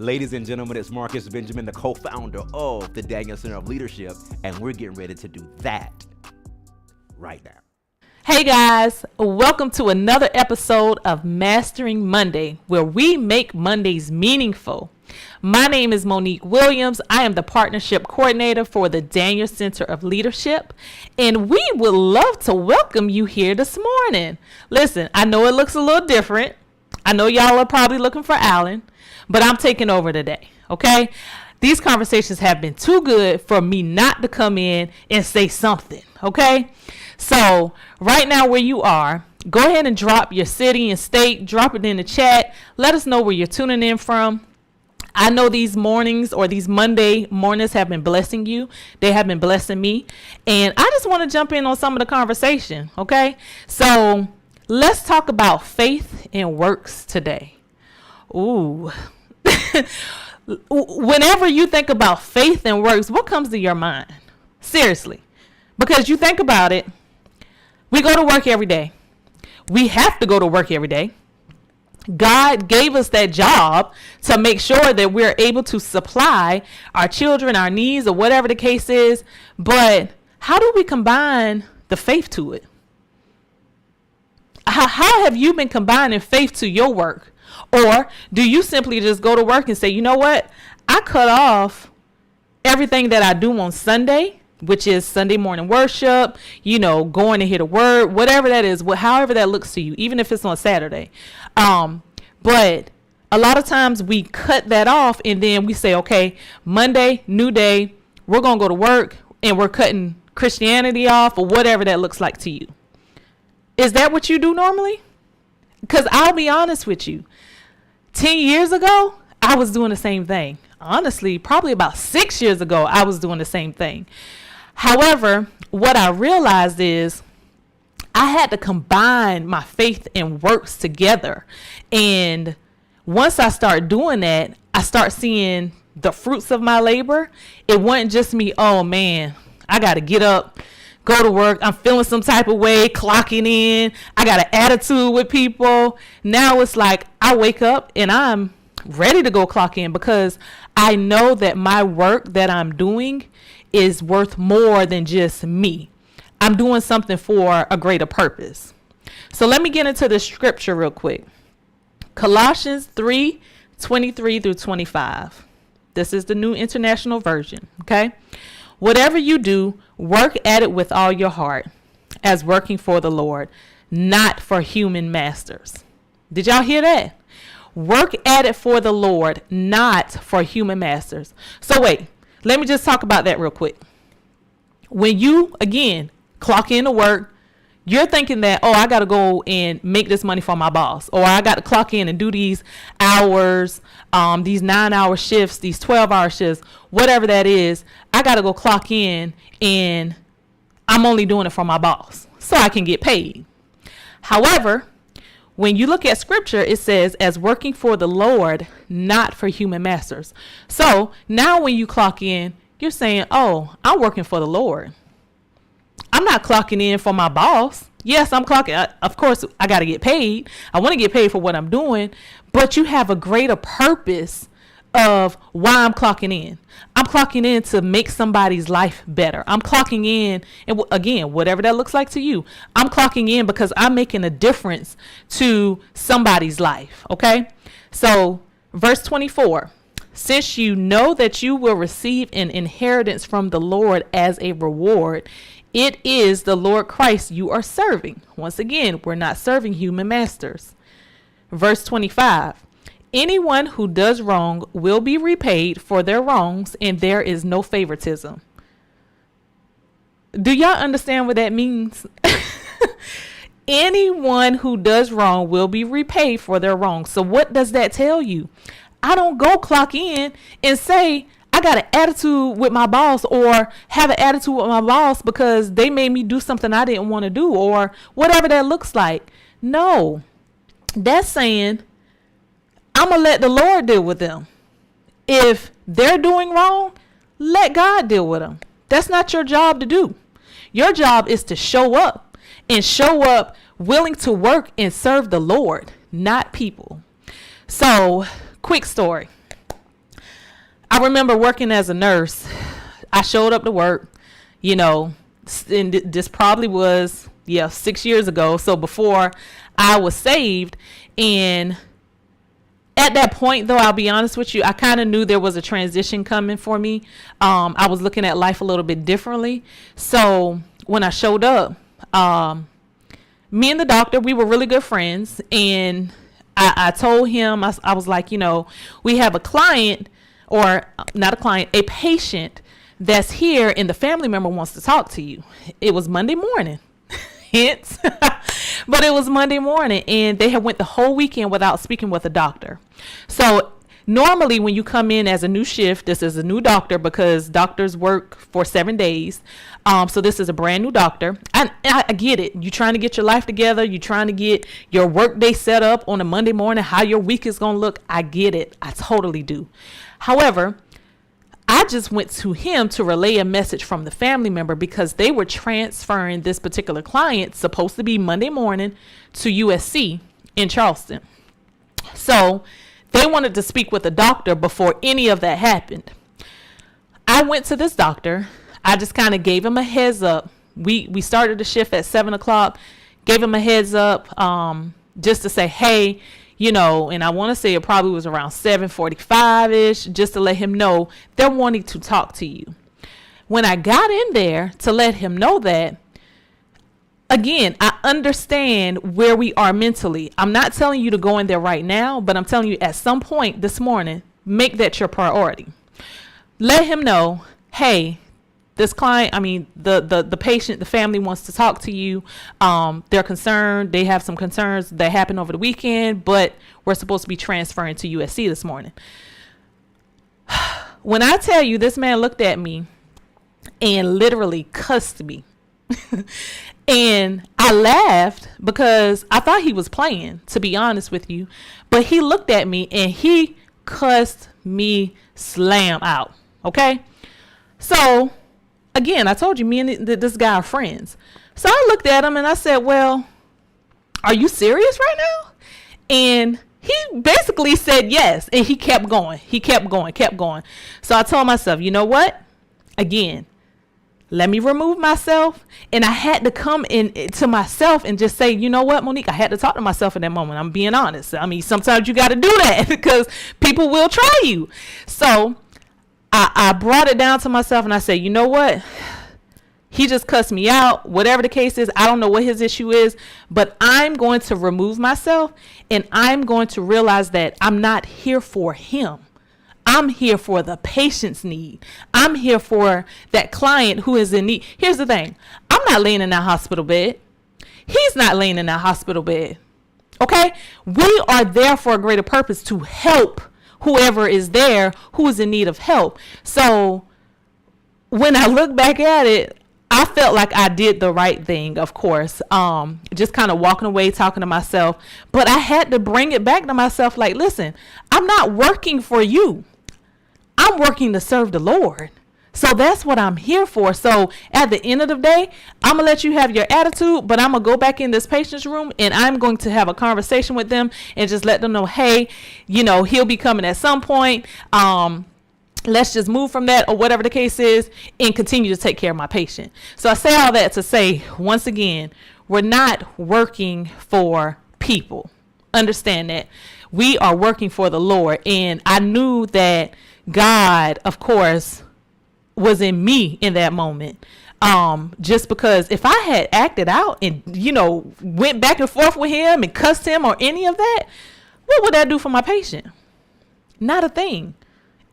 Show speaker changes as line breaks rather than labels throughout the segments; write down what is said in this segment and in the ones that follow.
Ladies and gentlemen, it's Marcus Benjamin, the co-founder of the Daniel Center of Leadership, and we're getting ready to do that right now.
Hey guys, welcome to another episode of Mastering Monday, where we make Mondays meaningful. My name is Monique Williams. I am the partnership coordinator for the Daniel Center of Leadership, and we would love to welcome you here this morning. Listen, I know it looks a little different. I know y'all are probably looking for Alan, but I'm taking over today, okay? These conversations have been too good for me not to come in and say something, okay? So right now where you are, go ahead and drop your city and state, drop it in the chat. Let us know where you're tuning in from. I know these mornings or these Monday mornings have been blessing you. They have been blessing me. And I just want to jump in on some of the conversation, okay? So let's talk about faith and works today. Ooh. Whenever you think about faith and works, what comes to your mind? Seriously. Because you think about it, we go to work every day. We have to go to work every day. God gave us that job to make sure that we're able to supply our children, our needs, or whatever the case is. But how do we combine the faith to it? How have you been combining faith to your work? Or do you simply just go to work and say, you know what? I cut off everything that I do on Sunday, which is Sunday morning worship, going to hear the word, whatever that is, however that looks to you, even if it's on Saturday. But a lot of times we cut that off and then we say, okay, Monday, new day, we're going to go to work and we're cutting Christianity off or whatever that looks like to you. Is that what you do normally? Because I'll be honest with you. 10 years ago, I was doing the same thing. Honestly, probably about 6 years ago, I was doing the same thing. However, what I realized is I had to combine my faith and works together. And once I start doing that, I start seeing the fruits of my labor. It wasn't just me, oh man, I got to get up, go to work. I'm feeling some type of way, clocking in. I got an attitude with people. Now it's like I wake up and I'm ready to go clock in because I know that my work that I'm doing is worth more than just me. I'm doing something for a greater purpose. So let me get into the scripture real quick. Colossians 3:23 through 25. This is the New International Version, okay? Whatever you do, work at it with all your heart, as working for the Lord, not for human masters. Did y'all hear that? Work at it for the Lord, not for human masters. So wait, let me just talk about that real quick. When you, again, clock in to work, you're thinking that, oh, I got to go and make this money for my boss, or I got to clock in and do these hours, these 9-hour shifts, these 12-hour shifts, whatever that is. I got to go clock in and I'm only doing it for my boss so I can get paid. However, when you look at scripture, it says as working for the Lord, not for human masters. So now when you clock in, you're saying, oh, I'm working for the Lord. I'm not clocking in for my boss. Yes, I'm clocking. Of course, I got to get paid. I want to get paid for what I'm doing, but you have a greater purpose of why I'm clocking in. I'm clocking in to make somebody's life better. I'm clocking in, and again, whatever that looks like to you, I'm clocking in because I'm making a difference to somebody's life, okay? So, verse 24, since you know that you will receive an inheritance from the Lord as a reward, it is the Lord Christ you are serving. Once again, we're not serving human masters. Verse 25. Anyone who does wrong will be repaid for their wrongs, and there is no favoritism. Do y'all understand what that means? Anyone who does wrong will be repaid for their wrongs. So what does that tell you? I don't go clock in and say, I got an attitude with my boss or have an attitude with my boss because they made me do something I didn't want to do or whatever that looks like. No, that's saying I'm going to let the Lord deal with them. If they're doing wrong, let God deal with them. That's not your job to do. Your job is to show up and show up willing to work and serve the Lord, not people. So, quick story. I remember working as a nurse. I showed up to work, you know, and this probably was, 6 years ago. So before I was saved. And at that point, though, I'll be honest with you, I kind of knew there was a transition coming for me. I was looking at life a little bit differently. So when I showed up, me and the doctor, we were really good friends. And I told him, I was like, we have a client, or not a client, a patient that's here, and the family member wants to talk to you. It was Monday morning. Hence. But it was Monday morning, and they had went the whole weekend without speaking with a doctor. So normally when you come in as a new shift, this is a new doctor, because doctors work for 7 days. So this is a brand new doctor. I get it. You're trying to get your life together. You're trying to get your work day set up on a Monday morning, how your week is going to look. I get it. I totally do. However, I just went to him to relay a message from the family member, because they were transferring this particular client, supposed to be Monday morning, to USC in Charleston. So they wanted to speak with the doctor before any of that happened. I went to this doctor. I just kind of gave him a heads up. We started the shift at 7:00, gave him a heads up, just to say, hey, and I want to say it probably was around 7:45-ish, just to let him know they're wanting to talk to you. When I got in there to let him know that, again, I understand where we are mentally. I'm not telling you to go in there right now, but I'm telling you at some point this morning, make that your priority. Let him know, hey, this client, the patient, the family wants to talk to you. They're concerned. They have some concerns that happened over the weekend, but we're supposed to be transferring to USC this morning. When I tell you, this man looked at me and literally cussed me. And I laughed because I thought he was playing, to be honest with you. But he looked at me and he cussed me slam out. Okay? So again, I told you, me and this guy are friends. So I looked at him and I said, well, are you serious right now? And he basically said yes. And he kept going. Kept going. So I told myself, you know what? Again, let me remove myself. And I had to come in to myself and just say, you know what, Monique? I had to talk to myself in that moment. I'm being honest. Sometimes you got to do that because people will try you. So I brought it down to myself and I said, you know what? He just cussed me out. Whatever the case is, I don't know what his issue is, but I'm going to remove myself and I'm going to realize that I'm not here for him. I'm here for the patient's need. I'm here for that client who is in need. Here's the thing. I'm not laying in that hospital bed. He's not laying in that hospital bed. Okay? We are there for a greater purpose, to help whoever is there who is in need of help. So when I look back at it, I felt like I did the right thing, of course. Just kind of walking away, talking to myself. But I had to bring it back to myself like, listen, I'm not working for you. I'm working to serve the Lord. So that's what I'm here for. So at the end of the day, I'm going to let you have your attitude, but I'm going to go back in this patient's room and I'm going to have a conversation with them and just let them know, hey, he'll be coming at some point. Let's just move from that, or whatever the case is, and continue to take care of my patient. So I say all that to say, once again, we're not working for people. Understand that. We are working for the Lord. And I knew that God, of course, was in me in that moment. Just because if I had acted out and, went back and forth with him and cussed him or any of that, what would that do for my patient? Not a thing.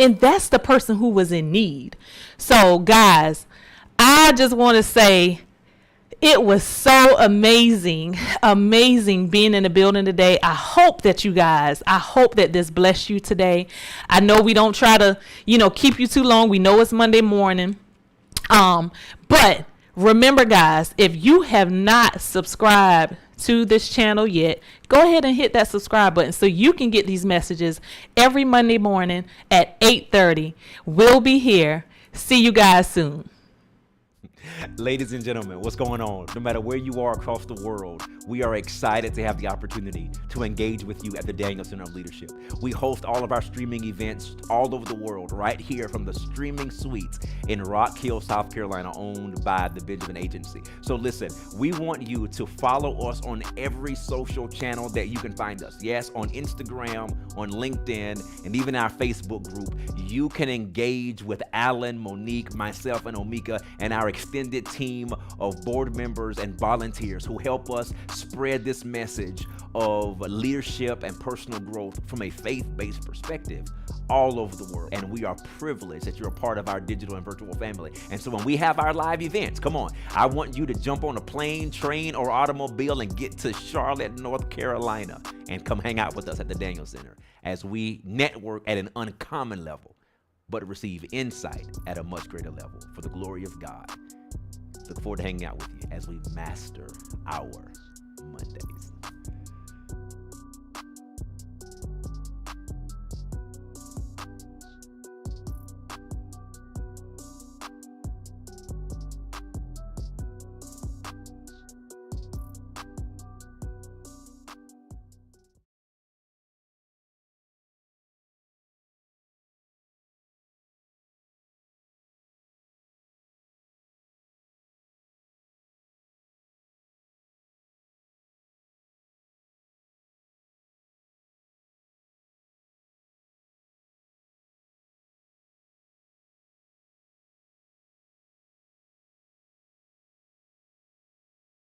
And that's the person who was in need. So guys, I just want to say it was so amazing being in the building today. I hope that this blessed you today. I know we don't try to, keep you too long. We know it's Monday morning. But remember, guys, if you have not subscribed to this channel yet, go ahead and hit that subscribe button so you can get these messages every Monday morning at 8:30. We'll be here. See you guys soon.
Ladies and gentlemen, what's going on? No matter where you are across the world, we are excited to have the opportunity to engage with you at the Daniel Center of Leadership. We host all of our streaming events all over the world, right here from the streaming suites in Rock Hill, South Carolina, owned by the Benjamin Agency. So listen, we want you to follow us on every social channel that you can find us. Yes, on Instagram, on LinkedIn, and even our Facebook group. You can engage with Alan, Monique, myself, and Omika, and our extended team of board members and volunteers who help us spread this message of leadership and personal growth from a faith-based perspective all over the world. And we are privileged that you're a part of our digital and virtual family. And so when we have our live events, come on, I want you to jump on a plane, train, or automobile and get to Charlotte, North Carolina, and come hang out with us at the Daniel Center as we network at an uncommon level, but receive insight at a much greater level for the glory of God. Look forward to hanging out with you as we master our Mondays.